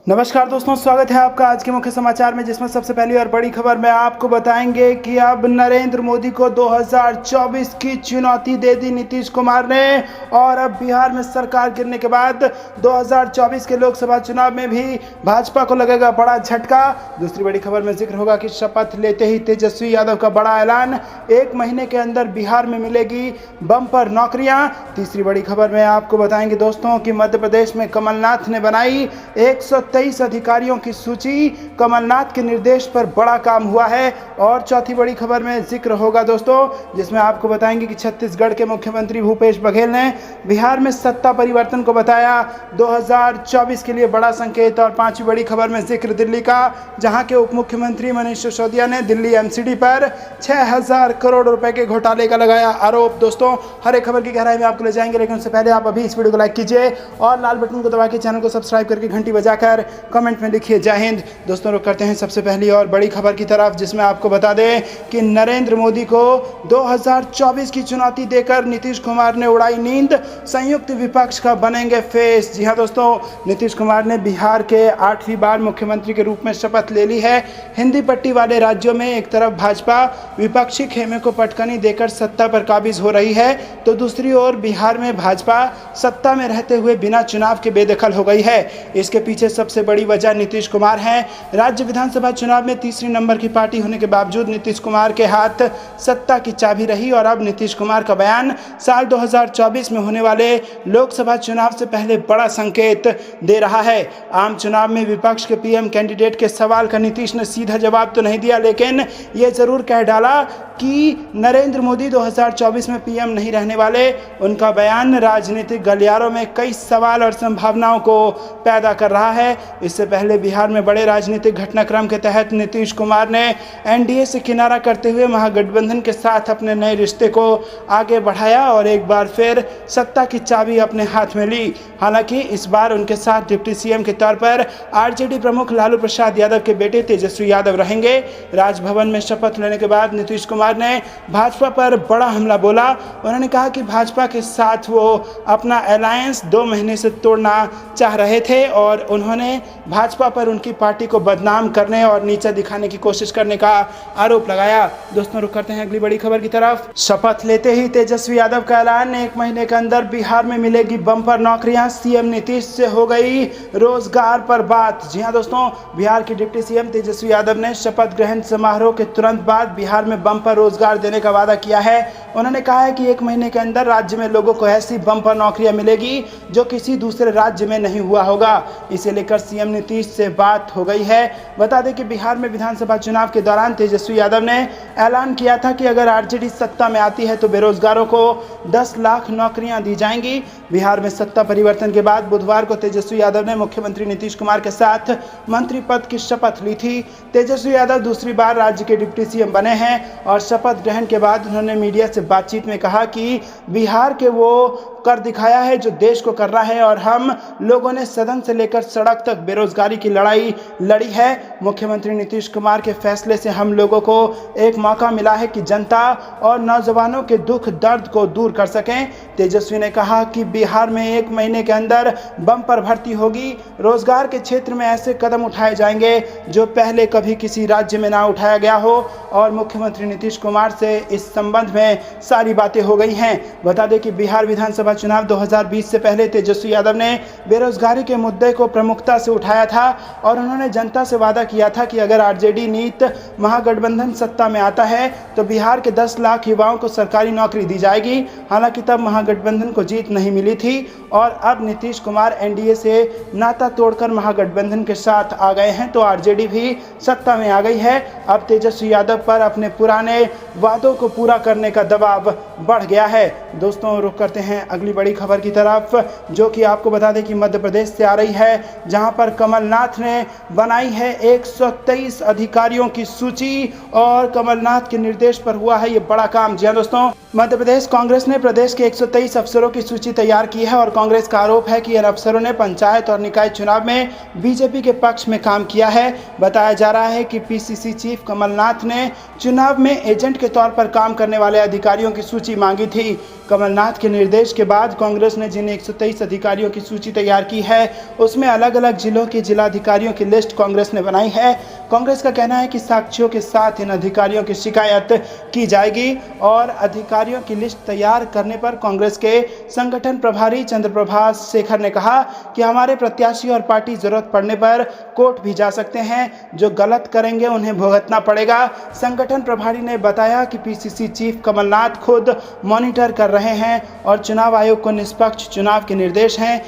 नमस्कार दोस्तों, स्वागत है आपका आज के मुख्य समाचार में, जिसमें सबसे पहली और बड़ी खबर में आपको बताएंगे कि अब नरेंद्र मोदी को 2024 की चुनौती दे दी नीतीश कुमार ने। और अब बिहार में सरकार गिरने के बाद 2024 के लोकसभा चुनाव में भी भाजपा को लगेगा बड़ा झटका। दूसरी बड़ी खबर में जिक्र होगा कि शपथ लेते ही तेजस्वी यादव का बड़ा ऐलान, 1 महीने के अंदर बिहार में मिलेगी बम्पर नौकरियां। तीसरी बड़ी खबर में आपको बताएंगे दोस्तों कि मध्य प्रदेश में कमलनाथ ने बनाई 123 अधिकारियों की सूची, कमलनाथ के निर्देश पर बड़ा काम हुआ है। और चौथी बड़ी खबर में जिक्र होगा दोस्तों, जिसमें आपको बताएंगे कि छत्तीसगढ़ के मुख्यमंत्री भूपेश बघेल ने बिहार में सत्ता परिवर्तन को बताया 2024 के लिए बड़ा संकेत। और पांचवी बड़ी खबर में जिक्र दिल्ली का, जहां के उप मुख्यमंत्री मनीष सिसोदिया ने दिल्ली एमसीडी पर 6000 करोड़ रुपए के घोटाले का लगाया आरोप। दोस्तों, हर एक खबर की गहराई में आपको ले जाएंगे, लेकिन उससे पहले आप अभी इस वीडियो को लाइक कीजिए और लाल बटन को दबा के चैनल को सब्सक्राइब करके घंटी बजाकर कमेंट में लिखिए जय हिंद। दोस्तों, रुक करते हैं सबसे पहली और बड़ी खबर की तरफ, जिसमें आपको बता दें कि नरेंद्र मोदी को 2024 की चुनौती देकर नीतीश कुमार ने उड़ाई नींद, संयुक्त विपक्ष का बनेंगे फेस। जी हां दोस्तों, नीतीश कुमार ने बिहार के 8वीं बार मुख्यमंत्री के रूप में शपथ ले ली है। हिंदी पट्टी वाले राज्यों में एक तरफ भाजपा विपक्षी खेमे को पटकनी देकर सत्ता पर काबिज हो रही है, तो दूसरी ओर बिहार में भाजपा सत्ता में रहते हुए बिना चुनाव के बेदखल हो गई है। इसके पीछे सबसे बड़ी वजह नीतीश कुमार हैं। राज्य विधानसभा चुनाव में तीसरी नंबर की पार्टी होने के बावजूद नीतीश कुमार के हाथ सत्ता की चाबी रही। और अब नीतीश कुमार का बयान साल 2024 में होने वाले लोकसभा चुनाव से पहले बड़ा संकेत दे रहा है। आम चुनाव में विपक्ष के पीएम कैंडिडेट के सवाल का नीतीश ने सीधा जवाब तो नहीं दिया, लेकिन ये जरूर कह डाला कि नरेंद्र मोदी 2024 में पीएम नहीं रहने वाले। उनका बयान राजनीतिक गलियारों में कई सवाल और संभावनाओं को पैदा कर रहा है। इससे पहले बिहार में बड़े राजनीतिक घटनाक्रम के तहत नीतीश कुमार ने एनडीए से किनारा करते हुए महागठबंधन के साथ अपने नए रिश्ते को आगे बढ़ाया और एक बार फिर सत्ता की चाबी अपने हाथ में ली। हालांकि इस बार उनके साथ डिप्टी सीएम के तौर पर आरजेडी प्रमुख लालू प्रसाद यादव के बेटे तेजस्वी यादव रहेंगे। राजभवन में शपथ लेने के बाद नीतीश कुमार ने भाजपा पर बड़ा हमला बोला। उन्होंने कहा कि भाजपा के साथ वो अपना अलायंस 2 महीने से तोड़ना चाह रहे थे और उन्होंने भाजपा पर उनकी पार्टी को बदनाम करने और नीचा दिखाने की कोशिश करने का आरोप लगाया। दोस्तों, रुक करते हैं अगली बड़ी खबर की तरफ। शपथ लेते ही तेजस्वी यादव का ऐलान, 1 महीने के अंदर बिहार में मिलेगी बम्पर नौकरियां, सीएम नीतीश से हो गई रोजगार पर बात। जी हां दोस्तों, बिहार के डिप्टी सीएम तेजस्वी यादव ने शपथ ग्रहण समारोह के तुरंत बाद बिहार में बम्पर रोजगार देने का वादा किया है। उन्होंने कहा है कि 1 महीने के अंदर राज्य में लोगों को ऐसी बम्पर नौकरियां मिलेगी जो किसी दूसरे राज्य में नहीं हुआ होगा। इसे लेकर सीएम नीतीश से बात हो गई है। बता दें कि बिहार में विधानसभा चुनाव के दौरान तेजस्वी यादव ने ऐलान किया था कि अगर आरजेडी सत्ता में आती है तो बेरोजगारों को 10 लाख नौकरियां दी जाएंगी। बिहार में सत्ता परिवर्तन के बाद बुधवार को तेजस्वी यादव ने मुख्यमंत्री नीतीश कुमार के साथ मंत्री पद की शपथ ली थी। तेजस्वी यादव दूसरी बार राज्य के डिप्टी सीएम बने हैं और शपथ ग्रहण के बाद उन्होंने मीडिया से बातचीत में कहा कि बिहार के वो कर दिखाया है जो देश को कर रहा है और हम लोगों ने सदन से लेकर सड़क तक बेरोजगारी की लड़ाई लड़ी है। मुख्यमंत्री नीतीश कुमार के फैसले से हम लोगों को एक मौका मिला है कि जनता और नौजवानों के दुख दर्द को दूर कर सकें। तेजस्वी ने कहा कि बिहार में 1 महीने के अंदर बम्पर भर्ती होगी, रोजगार के क्षेत्र में ऐसे कदम उठाए जाएंगे जो पहले कभी किसी राज्य में ना उठाया गया हो। और मुख्यमंत्री नीतीश कुमार से इस संबंध में सारी बातें हो गई हैं। बता दें कि बिहार विधानसभा चुनाव 2020 से पहले तेजस्वी यादव ने बेरोजगारी के मुद्दे को प्रमुखता से उठाया था और उन्होंने जनता से वादा किया था कि अगर आरजेडी नीत महागठबंधन सत्ता में आता है तो बिहार के 10 लाख युवाओं को सरकारी नौकरी दी जाएगी। हालांकि तब महागठबंधन को जीत नहीं मिली थी और अब नीतीश कुमार एनडीए से नाता तोड़कर महागठबंधन के साथ आ गए हैं, तो आरजेडी भी सत्ता में आ गई है। अब तेजस्वी यादव पर अपने पुराने वादों को पूरा करने का दबाव बढ़ गया है। दोस्तों, रुक करते हैं अगली बड़ी खबर की तरफ, जो कि आपको बता दें कि मध्य प्रदेश से आ रही है, जहां पर कमलनाथ ने बनाई है 123 अधिकारियों की सूची और कमलनाथ के निर्देश पर हुआ है ये बड़ा काम। जी हां दोस्तों, मध्य प्रदेश कांग्रेस ने प्रदेश के 123 अफसरों की सूची तैयार की है और कांग्रेस का आरोप है कि इन अफसरों ने पंचायत और निकाय चुनाव में बीजेपी के पक्ष में काम किया है। बताया जा रहा है कि पीसीसी चीफ कमलनाथ ने चुनाव में एजेंट के तौर पर काम करने वाले अधिकारियों की सूची मांगी थी। कमलनाथ के निर्देश के बाद कांग्रेस ने जिन 123 अधिकारियों की सूची तैयार की है उसमें अलग अलग जिलों के जिलाधिकारियों की लिस्ट कांग्रेस ने बनाई है। कांग्रेस का कहना है कि साक्ष्यों के साथ इन अधिकारियों की शिकायत की जाएगी और अधिकारियों की लिस्ट तैयार करने पर कांग्रेस के संगठन प्रभारी चंद्रप्रभाष शेखर ने कहा कि हमारे प्रत्याशी और पार्टी जरूरत पड़ने पर कोर्ट भी जा सकते हैं, जो गलत करेंगे उन्हें भुगतना पड़ेगा। संगठन प्रभारी ने बताया कि पीसीसी चीफ कमलनाथ खुद मॉनिटर कर रहे हैं और चुनाव आयोग को निष्पक्ष चुनाव के निर्देश हैं।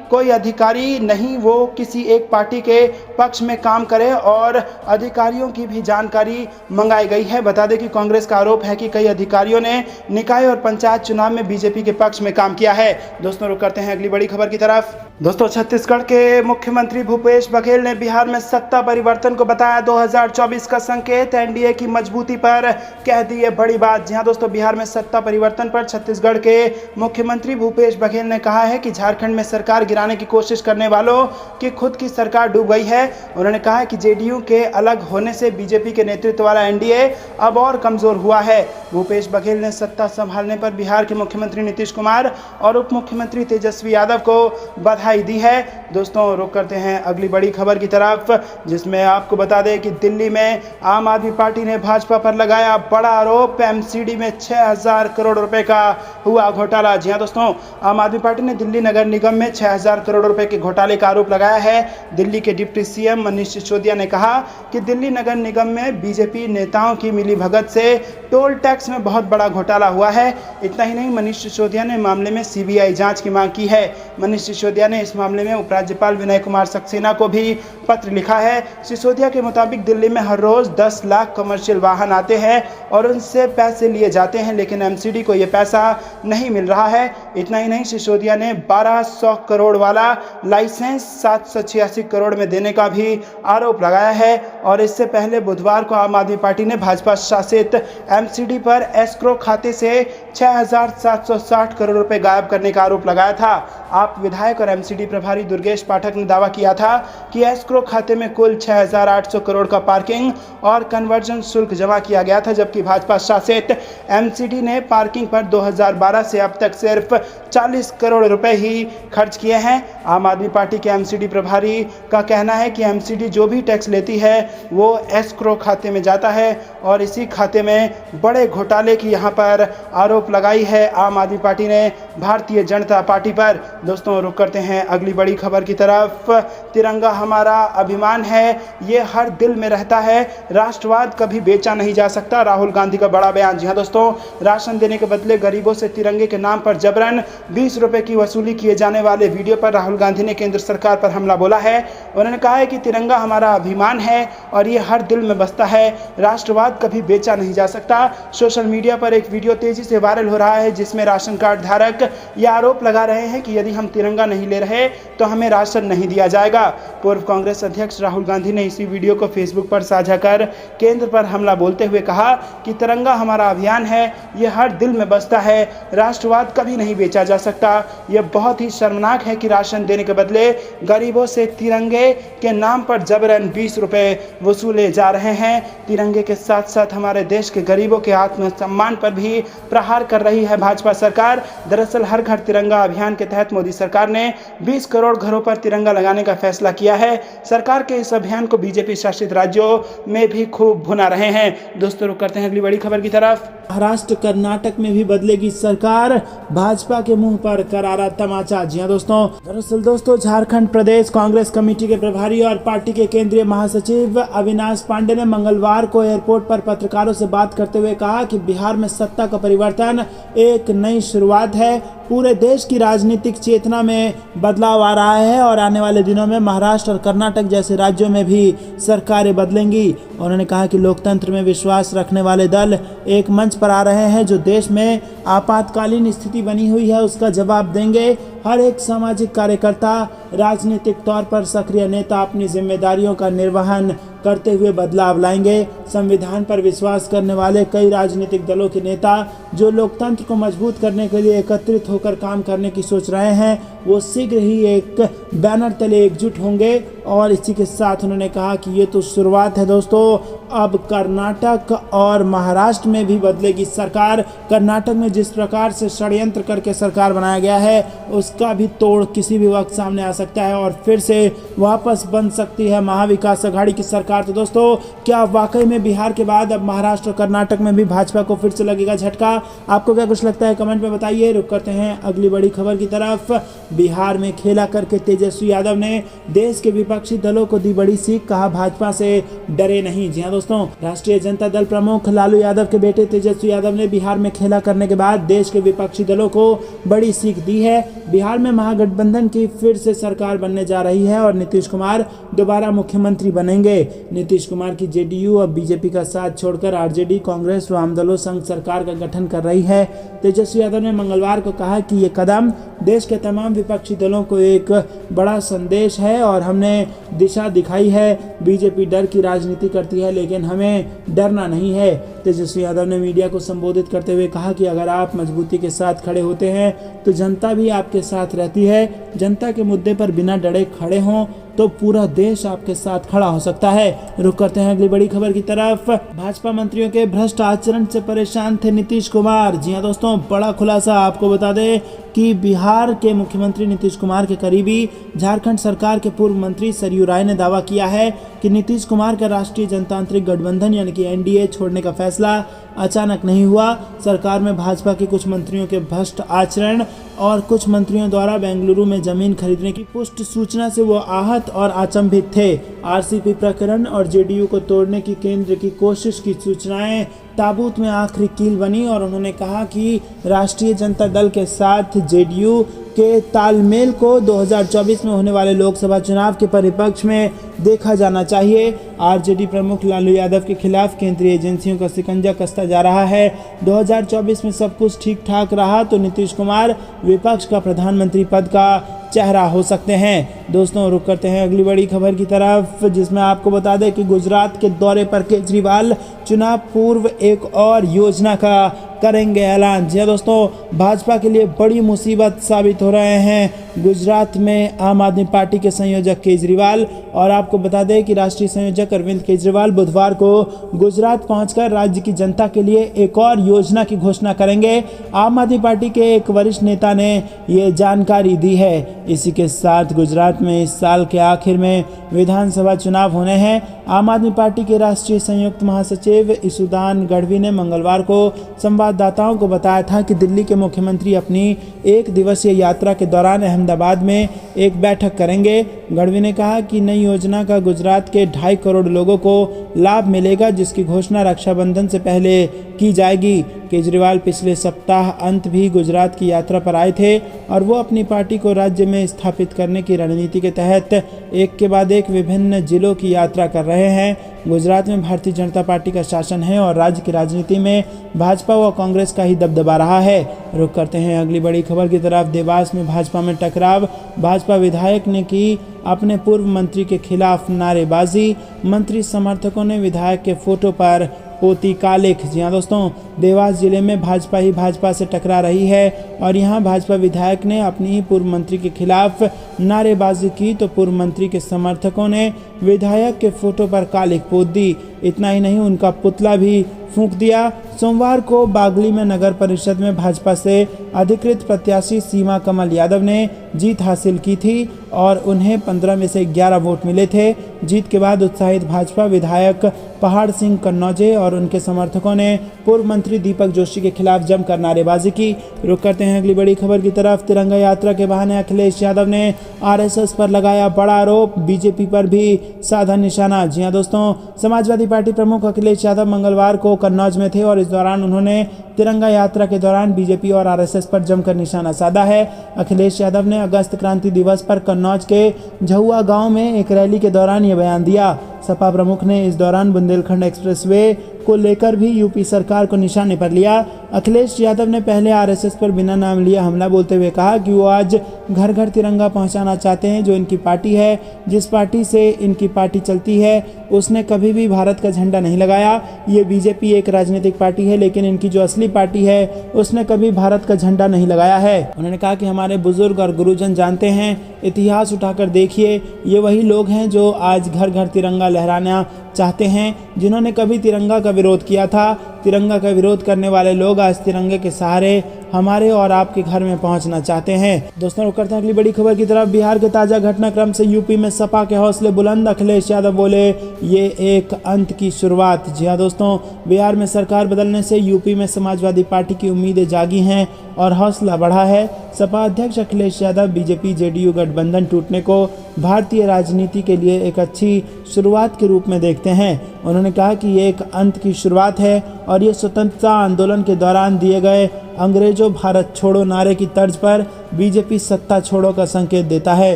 कोई अधिकारी नहीं वो किसी एक पार्टी के पक्ष में काम करे और अधिकारियों की भी जानकारी मंगाई गई है। बता दें कि कांग्रेस का आरोप है कि कई अधिकारियों ने निकाय और पंचायत चुनाव में बीजेपी के पक्ष में काम किया है। दोस्तों रुक करते हैं अगली बड़ी खबर की तरफ। दोस्तों छत्तीसगढ़ के मुख्यमंत्री भूपेश बघेल ने बिहार में सत्ता परिवर्तन को बताया 2024 का संकेत। एनडीए की मजबूती पर कह दी है बड़ी बात। जी हां दोस्तों, बिहार में सत्ता परिवर्तन पर छत्तीसगढ़ के मुख्यमंत्री भूपेश बघेल ने कहा है कि झारखंड में सरकार गिराने की कोशिश करने वालों की खुद की सरकार डूब गई है। उन्होंने कहा है कि जेडीयू के अलग होने से बीजेपी के नेतृत्व वाला एनडीए अब और कमजोर हुआ है। भूपेश बघेल ने सत्ता संभालने पर बिहार के मुख्यमंत्री नीतीश कुमार और उप मुख्यमंत्री तेजस्वी यादव को बधाई दी है। दोस्तों रुक करते हैं अगली बड़ी खबर की तरफ, जिसमें आपको बता दें कि दिल्ली में आम आदमी पार्टी ने भाजपा पर लगाया बड़ा आरोप। एमसीडी में 6000 करोड़ रुपए का हुआ घोटाला। जी हां दोस्तों, आम आदमी पार्टी ने दिल्ली नगर निगम में 6000 करोड़ रुपए के घोटाले का आरोप लगाया है। दिल्ली के डिप्टी सीएम मनीष सिसोदिया ने कहा कि दिल्ली नगर निगम में बीजेपी नेताओं की मिलीभगत से टोल टैक्स में बहुत बड़ा घोटाला हुआ है। इतना ही नहीं, मनीष सिसोदिया ने मामले में सीबीआई जांच की मांग की है। मनीष सिसोदिया ने इस मामले में उपराज्यपाल विनय कुमार सक्सेना को भी पत्र लिखा है। सिसोदिया के मुताबिक दिल्ली में हर रोज 10 लाख कमर्शियल वाहन आते हैं और उनसे पैसे लिए जाते हैं, लेकिन एमसीडी को यह पैसा नहीं मिल रहा है। इतना ही नहीं, सिसोदिया ने 1200 करोड़ वाला लाइसेंस 786 करोड़ में देने का भी आरोप लगाया है। और इससे पहले बुधवार को आम आदमी पार्टी ने भाजपा शासित एमसीडी पर एस्क्रो खाते से 6760 करोड़ रुपए गायब करने का आरोप लगाया था। आप विधायक और एमसीडी प्रभारी दुर्गेश पाठक ने दावा किया था कि एस्क्रो खाते में कुल 6800 करोड़ का पार्किंग और कन्वर्जन शुल्क जमा किया गया था, जबकि भाजपा शासित एमसीडी ने पार्किंग पर 2012 से अब तक सिर्फ 40 करोड़ रुपए ही खर्च किए हैं। आम आदमी पार्टी के एमसीडी प्रभारी का कहना है कि एमसीडी जो भी टैक्स लेती है वो एस्क्रो खाते में जाता है और इसी खाते में बड़े घोटाले की यहां पर आरोप लगाई है आम आदमी पार्टी ने भारतीय जनता पार्टी पर। दोस्तों रुक करते हैं अगली बड़ी खबर की तरफ। तिरंगा हमारा अभिमान है, ये हर दिल में रहता है, राष्ट्रवाद कभी बेचा नहीं जा सकता, राहुल गांधी का बड़ा बयान। जी हां दोस्तों, राशन देने के बदले गरीबों से तिरंगे के नाम पर जबरन 20 रुपए की वसूली किए जाने वाले वीडियो पर राहुल गांधी ने केंद्र सरकार पर हमला बोला है। उन्होंने कहा है कि तिरंगा हमारा अभिमान है और ये हर दिल में बसता है, राष्ट्रवाद कभी बेचा नहीं जा सकता। सोशल मीडिया पर एक वीडियो तेजी से वायरल हो रहा है जिसमें राशन कार्ड धारक यह आरोप लगा रहे हैं कि यदि हम तिरंगा नहीं ले रहे तो हमें राशन नहीं दिया जाएगा। पूर्व कांग्रेस अध्यक्ष राहुल गांधी ने इसी वीडियो को फेसबुक पर साझा कर केंद्र पर हमला बोलते हुए कहा कि तिरंगा हमारा अभियान है, यह हर दिल में बसता है, राष्ट्रवाद कभी नहीं बेचा जा सकता। यह बहुत ही शर्मनाक है कि राशन देने के बदले गरीबों से तिरंगे के नाम पर जबरन 20 रुपए वसूले जा रहे हैं। तिरंगे के साथ साथ हमारे देश के गरीबों के आत्मसम्मान पर भी प्रहार कर रही है भाजपा सरकार। दरअसल हर घर तिरंगा अभियान के तहत मोदी सरकार ने 20 करोड़ घरों पर तिरंगा लगाने का फैसला किया है। सरकार के इस अभियान को बीजेपी शासित राज्यों में भी खूब भुना रहे हैं। दोस्तों रुक करते हैं अगली बड़ी खबर की तरफ। महाराष्ट्र कर्नाटक में भी बदलेगी सरकार, भाजपा के मुंह पर करारा तमाचा। जी हां दोस्तों, दरअसल दोस्तों झारखंड प्रदेश कांग्रेस कमेटी के प्रभारी और पार्टी के केंद्रीय महासचिव अविनाश पांडे ने मंगलवार को एयरपोर्ट पर पत्रकारों से बात करते हुए कहा कि बिहार में सत्ता का परिवर्तन एक नई शुरुआत है। पूरे देश की राजनीतिक चेतना में बदलाव आ रहा है और आने वाले दिनों में महाराष्ट्र और कर्नाटक जैसे राज्यों में भी सरकारें बदलेंगी। उन्होंने कहा कि लोकतंत्र में विश्वास रखने वाले दल एक मंच पर आ रहे हैं जो देश में आपातकालीन स्थिति बनी हुई है उसका जवाब देंगे हर एक सामाजिक कार्यकर्ता, राजनीतिक तौर पर सक्रिय नेता अपनी जिम्मेदारियों का निर्वहन करते हुए बदलाव लाएंगे। संविधान पर विश्वास करने वाले कई राजनीतिक दलों के नेता जो लोकतंत्र को मजबूत करने के लिए एकत्रित होकर काम करने की सोच रहे हैं, वो शीघ्र ही एक बैनर तले एकजुट होंगे। और इसी के साथ उन्होंने कहा कि ये तो शुरुआत है दोस्तों, अब कर्नाटक और महाराष्ट्र में भी बदलेगी सरकार। कर्नाटक में जिस प्रकार से षड्यंत्र करके सरकार बनाया गया है, उसका भी तोड़ किसी भी वक्त सामने आ सकता है और फिर से वापस बन सकती है महाविकास अघाड़ी की सरकार। तो दोस्तों, क्या वाकई में बिहार के बाद अब महाराष्ट्र और कर्नाटक में भी भाजपा को फिर से लगेगा झटका? आपको क्या कुछ लगता है, कमेंट में बताइए। रुक करते हैं अगली बड़ी खबर की तरफ। बिहार में खेला करके तेजस्वी यादव ने देश के विपक्षी दलों को दी बड़ी सीख, कहा भाजपा से डरे नहीं। जी हाँ दोस्तों, राष्ट्रीय जनता दल प्रमुख लालू यादव के बेटे तेजस्वी यादव ने बिहार में खेला करने के बाद देश के विपक्षी दलों को बड़ी सीख दी है। बिहार में महागठबंधन की फिर से सरकार बनने जा रही है और नीतीश कुमार दोबारा मुख्यमंत्री बनेंगे। नीतीश कुमार की जेडीयू अब बीजेपी का साथ छोड़कर आरजेडी, कांग्रेस, वाम दलों संग सरकार का गठन कर रही है। तेजस्वी यादव ने मंगलवार को कहा कि ये कदम देश के तमाम विपक्षी दलों को एक बड़ा संदेश है और हमने दिशा दिखाई है। बीजेपी डर की राजनीति करती है, लेकिन हमें डरना नहीं है। तेजस्वी यादव ने मीडिया को संबोधित करते हुए कहा कि अगर आप मजबूती के साथ खड़े होते हैं तो जनता भी आपके साथ रहती है। जनता के मुद्दे पर बिना डरे खड़े हों तो पूरा देश आपके साथ खड़ा हो सकता है। रुक करते हैं अगली बड़ी खबर की तरफ। भाजपा मंत्रियों के भ्रष्ट आचरण से परेशान थे नीतीश कुमार। जी हां दोस्तों, बड़ा खुलासा आपको बता दें कि बिहार के मुख्यमंत्री नीतीश कुमार के करीबी झारखंड सरकार के पूर्व मंत्री सरयू राय ने दावा किया है कि नीतीश कुमार का राष्ट्रीय जनतांत्रिक गठबंधन यानी कि एनडीए छोड़ने का फैसला अचानक नहीं हुआ। सरकार में भाजपा के कुछ मंत्रियों के भ्रष्ट आचरण और कुछ मंत्रियों द्वारा बेंगलुरु में जमीन खरीदने की पुष्ट सूचना से वो आहत और अचंभित थे। आरसीपी प्रकरण और जेडीयू को तोड़ने की केंद्र की कोशिश की सूचनाएं ताबूत में आखिरी कील बनी और उन्होंने कहा कि राष्ट्रीय जनता दल के साथ जेडीयू के तालमेल को 2024 में होने वाले लोकसभा चुनाव के परिप्रेक्ष्य में देखा जाना चाहिए। आरजेडी प्रमुख लालू यादव के खिलाफ केंद्रीय एजेंसियों का शिकंजा कसता जा रहा है। 2024 में सब कुछ ठीक ठाक रहा तो नीतीश कुमार विपक्ष का प्रधानमंत्री पद का चेहरा हो सकते हैं। दोस्तों, रुक करते हैं अगली बड़ी खबर की तरफ, जिसमें आपको बता दें कि गुजरात के दौरे पर केजरीवाल चुनाव पूर्व एक और योजना का करेंगे ऐलान। जी दोस्तों, भाजपा के लिए बड़ी मुसीबत साबित हो रहे हैं गुजरात में आम आदमी पार्टी के संयोजक केजरीवाल। और आपको बता दें कि राष्ट्रीय संयोजक अरविंद केजरीवाल बुधवार को गुजरात पहुंचकर राज्य की जनता के लिए एक और योजना की घोषणा करेंगे। आम आदमी पार्टी के एक वरिष्ठ नेता ने ये जानकारी दी है। इसी के साथ गुजरात में इस साल के आखिर में विधानसभा चुनाव होने हैं। आम आदमी पार्टी के राष्ट्रीय संयुक्त महासचिव इसुदान गढ़वी ने मंगलवार को संवाददाताओं को बताया था कि दिल्ली के मुख्यमंत्री अपनी एक दिवसीय यात्रा के दौरान अहमदाबाद में एक बैठक करेंगे। गढ़वी ने कहा कि नई योजना का गुजरात के 2.5 करोड़ लोगों को लाभ मिलेगा, जिसकी घोषणा रक्षाबंधन से पहले की जाएगी। केजरीवाल पिछले सप्ताह अंत भी गुजरात की यात्रा पर आए थे और वो अपनी पार्टी को राज्य में स्थापित करने की रणनीति के तहत एक के बाद एक विभिन्न जिलों की यात्रा कर रहे हैं। गुजरात में भारतीय जनता पार्टी का शासन है और राज्य की राजनीति में भाजपा व कांग्रेस का ही दबदबा रहा है। रुक करते हैं अगली बड़ी खबर की तरफ। देवास में भाजपा में टकराव, भाजपा विधायक ने की अपने पूर्व मंत्री के खिलाफ नारेबाजी, मंत्री समर्थकों ने विधायक के फोटो पर पोती कालिख। जी हाँ दोस्तों, देवास जिले में भाजपा ही भाजपा से टकरा रही है और यहाँ भाजपा विधायक ने अपनी ही पूर्व मंत्री के खिलाफ नारेबाजी की तो पूर्व मंत्री के समर्थकों ने विधायक के फोटो पर कालिख पोत दी। इतना ही नहीं, उनका पुतला भी फूंक दिया। सोमवार को बागली में नगर परिषद में भाजपा से अधिकृत प्रत्याशी सीमा कमल यादव ने जीत हासिल की थी और उन्हें 15 में से 11 वोट मिले थे। जीत के बाद उत्साहित भाजपा विधायक पहाड़ सिंह कन्नौजे और उनके समर्थकों ने पूर्व मंत्री दीपक जोशी के खिलाफ जमकर नारेबाजी की। रुक करते हैं अगली बड़ी खबर की तरफ। तिरंगा यात्रा के बहाने अखिलेश यादव ने आरएसएस पर लगाया बड़ा आरोप, बीजेपी पर भी साधा निशाना। जी हाँ दोस्तों, समाजवादी पार्टी प्रमुख अखिलेश यादव मंगलवार को कन्नौज में थे और इस दौरान उन्होंने तिरंगा यात्रा के दौरान बीजेपी और आरएसएस पर जमकर निशाना साधा है। अखिलेश यादव ने अगस्त क्रांति दिवस पर कन्नौज के झहुआ गांव में एक रैली के दौरान यह बयान दिया। सपा प्रमुख ने इस दौरान बुंदेलखंड एक्सप्रेसवे को लेकर भी यूपी सरकार को निशाने पर लिया। अखिलेश यादव ने पहले आरएसएस पर बिना नाम लिए हमला बोलते हुए कहा कि वो आज घर घर तिरंगा पहुंचाना चाहते हैं। जो इनकी पार्टी है, जिस पार्टी से इनकी पार्टी चलती है, उसने कभी भी भारत का झंडा नहीं लगाया। ये बीजेपी एक राजनीतिक पार्टी है, लेकिन इनकी जो असली पार्टी है उसने कभी भारत का झंडा नहीं लगाया है। उन्होंने कहा कि हमारे बुजुर्ग और गुरुजन जानते हैं, इतिहास उठाकर देखिए, ये वही लोग हैं जो आज घर घर तिरंगा लहराना चाहते हैं, जिन्होंने कभी तिरंगा का विरोध किया था। तिरंगा का विरोध करने वाले लोग आज तिरंगे के सहारे हमारे और आपके घर में पहुंचना चाहते हैं। दोस्तों, रुक करते हैं अगली बड़ी खबर की तरफ। बिहार के ताजा घटनाक्रम से यूपी में सपा के हौसले बुलंद। अखिलेश यादव बोले, ये एक अंत की शुरुआत। जी हाँ दोस्तों, बिहार में सरकार बदलने से यूपी में समाजवादी पार्टी की उम्मीदें जागी हैं और हौसला बढ़ा है। सपा अध्यक्ष अखिलेश यादव बीजेपी जेडीयू गठबंधन टूटने को भारतीय राजनीति के लिए एक अच्छी शुरुआत के रूप में देखते हैं। उन्होंने कहा कि ये एक अंत की शुरुआत है और ये स्वतंत्रता आंदोलन के दौरान दिए गए अंग्रेजों भारत छोड़ो नारे की तर्ज पर बीजेपी सत्ता छोड़ो का संकेत देता है।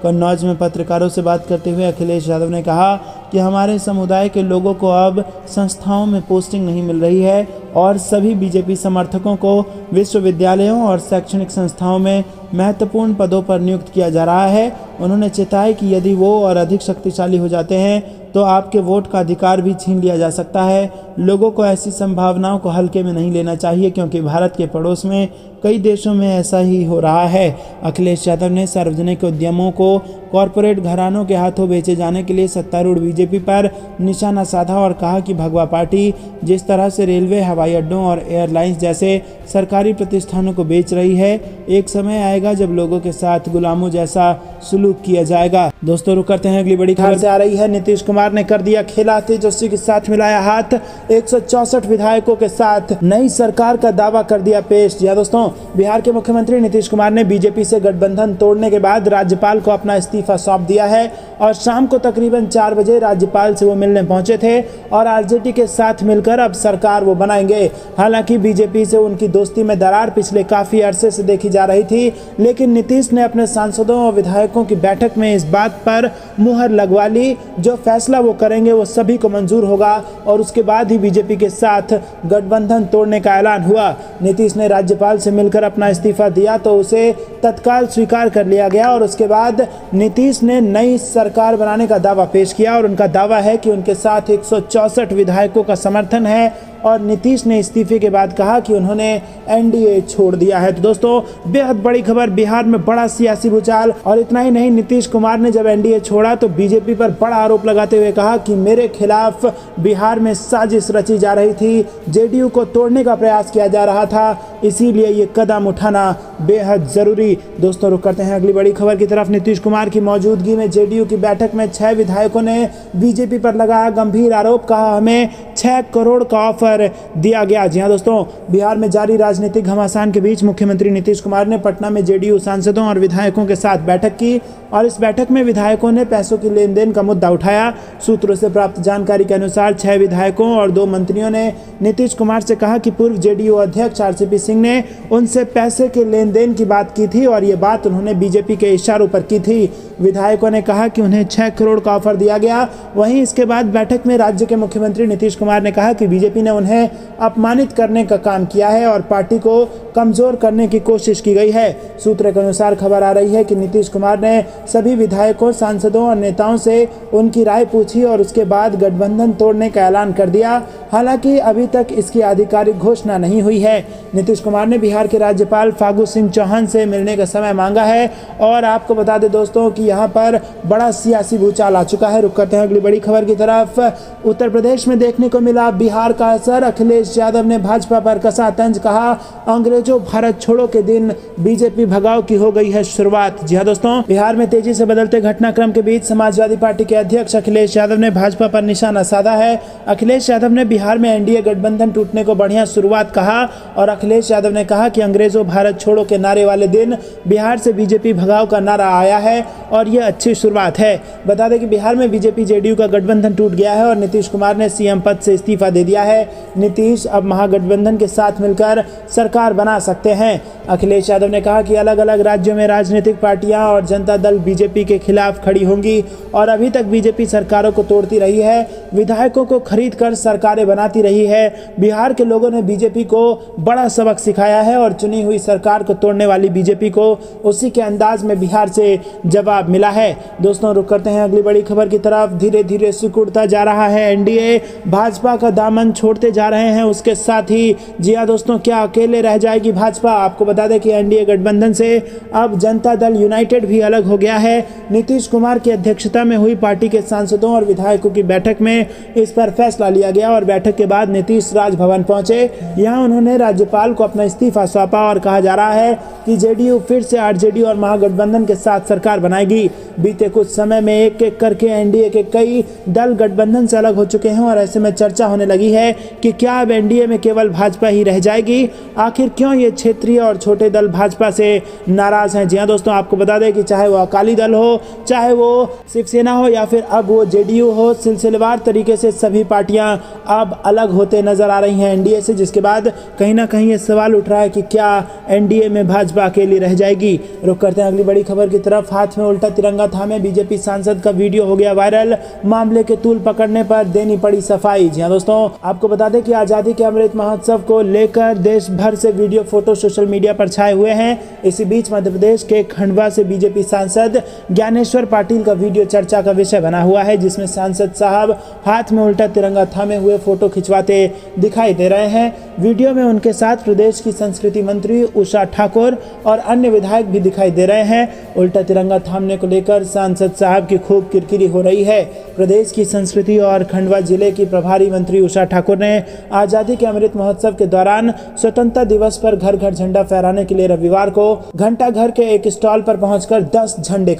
कन्नौज में पत्रकारों से बात करते हुए अखिलेश यादव ने कहा कि हमारे समुदाय के लोगों को अब संस्थाओं में पोस्टिंग नहीं मिल रही है और सभी बीजेपी समर्थकों को विश्वविद्यालयों और शैक्षणिक संस्थाओं में महत्वपूर्ण पदों पर नियुक्त किया जा रहा है। उन्होंने चेताया कि यदि वो और अधिक शक्तिशाली हो जाते हैं तो आपके वोट का अधिकार भी छीन लिया जा सकता है। लोगों को ऐसी संभावनाओं को हल्के में नहीं लेना चाहिए, क्योंकि भारत के पड़ोस में कई देशों में ऐसा ही हो रहा है। अखिलेश यादव ने सार्वजनिक उद्यमों को कॉरपोरेट घरानों के हाथों बेचे जाने के लिए सत्तारूढ़ बीजेपी पर निशाना साधा और कहा कि भगवा पार्टी जिस तरह से रेलवे, हवाई अड्डों और एयरलाइंस जैसे सरकारी प्रतिष्ठानों को बेच रही है, एक समय आएगा जब लोगों के साथ गुलामों जैसा सुलूक किया जाएगा। दोस्तों, रुक करते हैं अगली बड़ी खबर से आ रही है। नीतीश कुमार ने कर दिया खेला, तेजस्वी के साथ मिलाया हाथ। 164 विधायकों के साथ नई सरकार का दावा कर दिया पेश। जी दोस्तों, बिहार के मुख्यमंत्री नीतीश कुमार ने बीजेपी से गठबंधन तोड़ने के बाद राज्यपाल को अपना इस्तीफा सौंप दिया है और शाम को तकरीबन 4 बजे राज्यपाल से वो मिलने पहुंचे थे और आरजेडी के साथ मिलकर अब सरकार वो बनाएंगे। हालांकि बीजेपी से उनकी दोस्ती में दरार पिछले काफी अरसे से देखी जा रही थी, लेकिन नीतीश ने अपने सांसदों और विधायकों की बैठक में इस बात पर मुहर लगवा ली, जो फैसला वो करेंगे वो सभी को मंजूर होगा और उसके बाद ही बीजेपी के साथ गठबंधन तोड़ने का ऐलान हुआ। नीतीश ने राज्यपाल से मिलकर अपना इस्तीफा दिया तो उसे तत्काल स्वीकार कर लिया गया और उसके बाद नीतीश ने नई सरकार बनाने का दावा पेश किया और उनका दावा है कि उनके साथ 164 विधायकों का समर्थन है और नीतीश ने इस्तीफे के बाद कहा कि उन्होंने एनडीए छोड़ दिया है। तो दोस्तों, बेहद बड़ी खबर, बिहार में बड़ा सियासी भूचाल। और इतना ही नहीं, नीतीश कुमार ने जब एनडीए छोड़ा तो बीजेपी पर बड़ा आरोप लगाते हुए कहा कि मेरे खिलाफ बिहार में साजिश रची जा रही थी, जेडीयू को तोड़ने का प्रयास किया जा रहा था, इसीलिए ये कदम उठाना बेहद जरूरी। दोस्तों, रुक करते हैं अगली बड़ी खबर की तरफ। नीतीश कुमार की मौजूदगी में जेडीयू की बैठक में 6 विधायकों ने बीजेपी पर लगाया गंभीर आरोप, कहा हमें 6 करोड़ का ऑफर दिया गया। जी हाँ दोस्तों, बिहार में जारी राजनीतिक घमासान के बीच मुख्यमंत्री नीतीश कुमार ने पटना में जेडीयू सांसदों और विधायकों के साथ बैठक की और इस बैठक में विधायकों ने पैसों की लेन देन का मुद्दा उठाया। सूत्रों से प्राप्त जानकारी के अनुसार 6 विधायकों और 2 मंत्रियों ने नीतीश कुमार से कहा कि पूर्व जेडीयू अध्यक्ष आरसीपी सिंह ने उनसे पैसे के लेन देन की बात की थी और ये बात उन्होंने बीजेपी के इशारों पर की थी। विधायकों ने कहा कि उन्हें 6 करोड़ का ऑफर दिया गया। वहीं इसके बाद बैठक में राज्य के मुख्यमंत्री नीतीश कुमार ने कहा कि बीजेपी ने उन्हें अपमानित करने का काम किया है और पार्टी को कमजोर करने की कोशिश की गई है। सूत्रों के अनुसार खबर आ रही है कि नीतीश कुमार ने सभी विधायकों, सांसदों और नेताओं से उनकी राय पूछी और उसके बाद गठबंधन तोड़ने का ऐलान कर दिया। हालांकि अभी तक इसकी आधिकारिक घोषणा नहीं हुई है। नीतीश कुमार ने बिहार के राज्यपाल फागू सिंह चौहान से मिलने का समय मांगा है और आपको बता दें दोस्तों कि यहाँ पर बड़ा सियासी भूचाल आ चुका है। रुक करते हैं अगली बड़ी खबर की तरफ। उत्तर प्रदेश में देखने को मिला बिहार का असर। अखिलेश यादव ने भाजपा पर कसा तंज, कहा अंग्रेजों भारत छोड़ो के दिन बीजेपी भगाओ की हो गई है शुरुआत। जी हाँ दोस्तों, बिहार में तेजी से बदलते घटनाक्रम के बीच समाजवादी पार्टी के अध्यक्ष अखिलेश यादव ने भाजपा पर निशाना साधा है। अखिलेश यादव ने बिहार में एनडीए गठबंधन टूटने को बढ़िया शुरुआत कहा और अखिलेश यादव ने कहा कि अंग्रेजों भारत छोड़ो के नारे वाले दिन बिहार से बीजेपी भगाओ का नारा आया है और यह अच्छी शुरुआत है। बता दें कि बिहार में बीजेपी जेडीयू का गठबंधन टूट गया है और नीतीश कुमार ने सीएम पद से इस्तीफा दे दिया है। नीतीश अब महागठबंधन के साथ मिलकर सरकार बना सकते हैं। अखिलेश यादव ने कहा कि अलग अलग राज्यों में राजनीतिक पार्टियां और जनता दल बीजेपी के खिलाफ खड़ी होंगी और अभी तक बीजेपी सरकारों को तोड़ती रही है, विधायकों को खरीद कर सरकारें बनाती रही है। बिहार के लोगों ने बीजेपी को बड़ा सबक सिखाया है और चुनी हुई सरकार को तोड़ने वाली बीजेपी को उसी के अंदाज में बिहार से जवाब मिला है। दोस्तों, रुक करते हैं अगली बड़ी खबर की तरफ। धीरे धीरे सिकुड़ता जा रहा है एनडीए, भाजपा का दामन छोड़ते जा रहे हैं उसके साथी। जी हाँ दोस्तों, क्या अकेले रह जाएगी भाजपा? आपको बता दें कि एनडीए गठबंधन से अब जनता दल यूनाइटेड भी अलग हो गया है। नीतीश कुमार की अध्यक्षता में हुई पार्टी के सांसदों और विधायकों की बैठक में इस पर फैसला लिया गया और बैठक के बाद नीतीश राजभवन पहुंचे। यहां उन्होंने राज्यपाल को अपना इस्तीफा सौंपा और कहा जा रहा है कि जेडीयू फिर से आरजेडी और महागठबंधन के साथ सरकार बनाएगी। बीते कुछ समय में एक एक करके एनडीए के कई दल गठबंधन से अलग हो चुके हैं और ऐसे में चर्चा होने लगी है कि क्या अब एनडीए में केवल भाजपा ही रह जाएगी? आखिर क्यों ये क्षेत्रीय और छोटे दल भाजपा से नाराज हैं? जी हाँ दोस्तों, आपको बता दें कि चाहे वो अकाली दल हो, चाहे वो शिवसेना हो या फिर अब वो जेडीयू हो, सिलसिलेवार तरीके से सभी पार्टियां अब अलग होते नजर आ रही हैं एनडीए से, जिसके बाद कहीं ना कहीं ये सवाल उठ रहा है कि क्या एनडीए में भाजपा अकेली रह जाएगी। रुक करते हैं अगली बड़ी खबर की तरफ। हाथ में उल्टा तिरंगा थामे बीजेपी सांसद का वीडियो हो गया वायरल, मामले के तूल पकड़ने पर देनी पड़ी सफाई। जी हाँ दोस्तों, आपको बता दें कि आजादी के अमृत महोत्सव को लेकर देश भर से वीडियो फोटो सोशल मीडिया पर छाए हुए हैं। इसी बीच मध्य प्रदेश के खंडवा से बीजेपी सांसद ज्ञानेश्वर पाटिल का वीडियो चर्चा का विषय बना हुआ है, जिसमें सांसद साहब हाथ में उल्टा तिरंगा थामे हुए फोटो खिंचवाते दिखाई दे रहे हैं। वीडियो में उनके साथ प्रदेश की संस्कृति मंत्री उषा ठाकुर और अन्य विधायक भी दिखाई दे रहे हैं। उल्टा तिरंगा थामने को लेकर सांसद साहब की खूब किरकिरी हो रही है। प्रदेश की संस्कृति और खंडवा जिले की प्रभारी मंत्री उषा ठाकुर ने आजादी के अमृत महोत्सव के दौरान स्वतंत्रता दिवस पर घर घर झंडा फहराने के लिए रविवार को घंटा घर के एक स्टॉल पर पहुंचकर 10 झंडे